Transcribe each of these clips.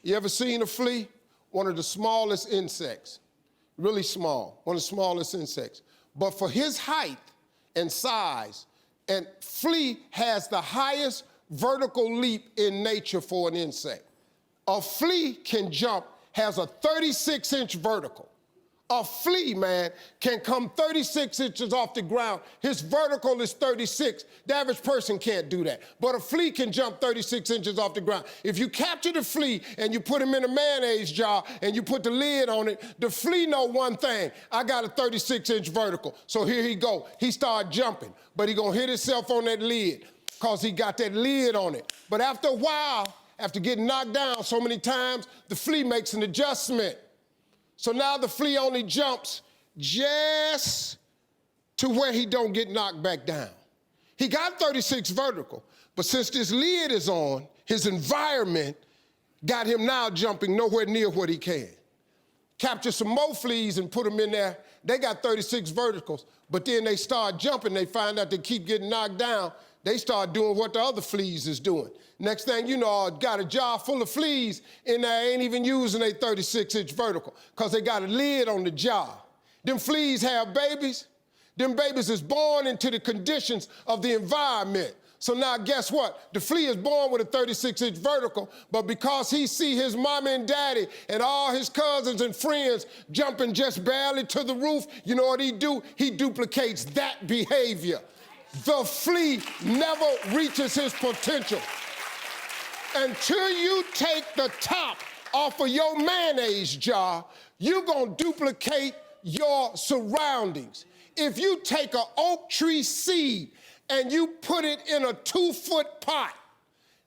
You ever seen a flea? One of the smallest insects, really small, one of the smallest insects. But for his height and size, and flea has the highest vertical leap in nature for an insect. A flea can jump, has a 36-inch vertical. A flea, man, can come 36 inches off the ground. His vertical is 36. The average person can't do that. But a flea can jump 36 inches off the ground. If you capture the flea and you put him in a mayonnaise jar and you put the lid on it, the flea know one thing. I got a 36-inch vertical. So here he go. He start jumping, but he gonna hit himself on that lid because he got that lid on it. But after a while, after getting knocked down so many times, the flea makes an adjustment. So now the flea only jumps just to where he don't get knocked back down. He got 36 vertical, but since this lid is on, his environment got him now jumping nowhere near what he can. Capture some more fleas and put them in there. They got 36 verticals, but then they start jumping. They find out they keep getting knocked down. They start doing what the other fleas is doing. Next thing you know, got a jar full of fleas in there, ain't even using a 36-inch vertical because they got a lid on the jar. Them fleas have babies. Them babies is born into the conditions of the environment. So now guess what? The flea is born with a 36-inch vertical, but because he see his mama and daddy and all his cousins and friends jumping just barely to the roof, you know what he do? He duplicates that behavior. The flea never reaches his potential. Until you take the top off of your mayonnaise jar, you're gonna duplicate your surroundings. If you take an oak tree seed and you put it in a 2-foot pot,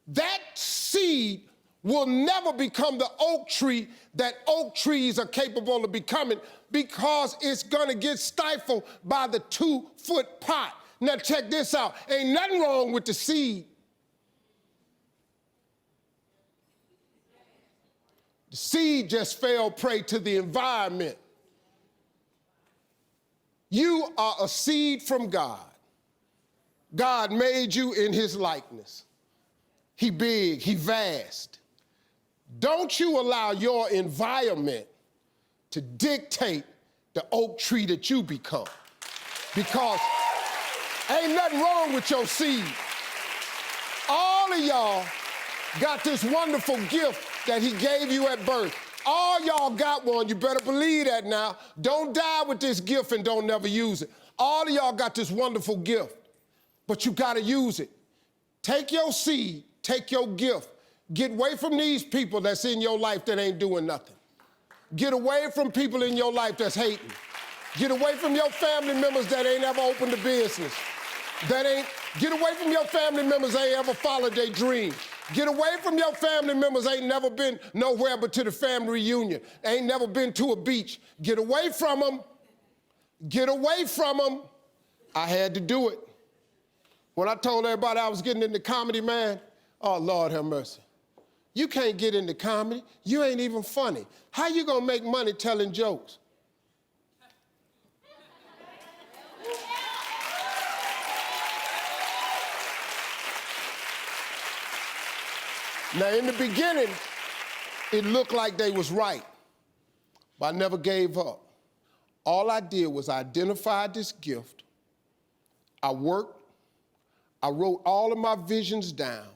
that seed will never become the oak tree that oak trees are capable of becoming because it's gonna get stifled by the 2-foot pot. Now check this out, ain't nothing wrong with the seed. The seed just fell prey to the environment. You are a seed from God. God made you in his likeness. He big, he vast. Don't you allow your environment to dictate the oak tree that you become. Because ain't nothing wrong with your seed. All of y'all got this wonderful gift that he gave you at birth. All y'all got one, you better believe that now. Don't die with this gift and don't never use it. All of y'all got this wonderful gift, but you gotta use it. Take your seed, take your gift. Get away from these people that's in your life that ain't doing nothing. Get away from people in your life that's hating. Get away from your family members that ain't ever opened a business. Get away from your family members that ain't ever followed their dream. Get away from your family members ain't never been nowhere but to the family reunion. Ain't never been to a beach. Get away from them. Get away from them. I had to do it. When I told everybody I was getting into comedy, man, oh, Lord have mercy. You can't get into comedy. You ain't even funny. How you gonna make money telling jokes? Now, in the beginning, it looked like they was right, but I never gave up. All I did was identify this gift. I worked. I wrote all of my visions down.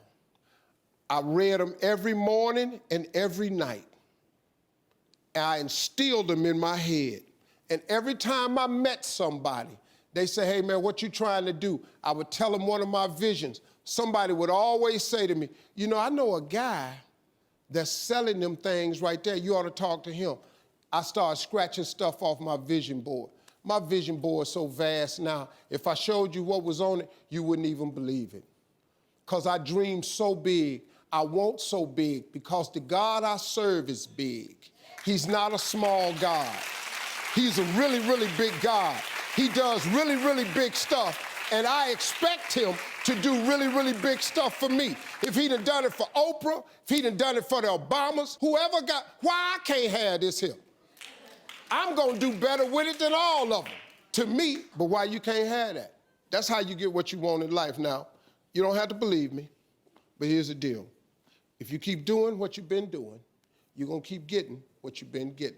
I read them every morning and every night. And I instilled them in my head. And every time I met somebody, they say, hey, man, what you trying to do? I would tell them one of my visions. Somebody would always say to me, you know, I know a guy that's selling them things right there. You ought to talk to him. I started scratching stuff off my vision board. My vision board is so vast now, if I showed you what was on it, you wouldn't even believe it. Because I dream so big, I want so big, because the God I serve is big. He's not a small God. He's a really, really big God. He does really, really big stuff. And I expect him to do really, really big stuff for me. If he done it for Oprah, if he done it for the Obamas, whoever got, why I can't have this here? I'm gonna do better with it than all of them, to me, but why you can't have that? That's how you get what you want in life now. You don't have to believe me, but here's the deal. If you keep doing what you've been doing, you're going to keep getting what you've been getting.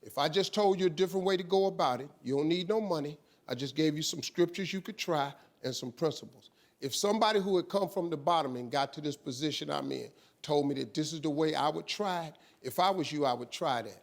If I just told you a different way to go about it, you don't need no money. I just gave you some scriptures you could try and some principles. If somebody who had come from the bottom and got to this position I'm in told me that this is the way I would try it, if I was you, I would try that.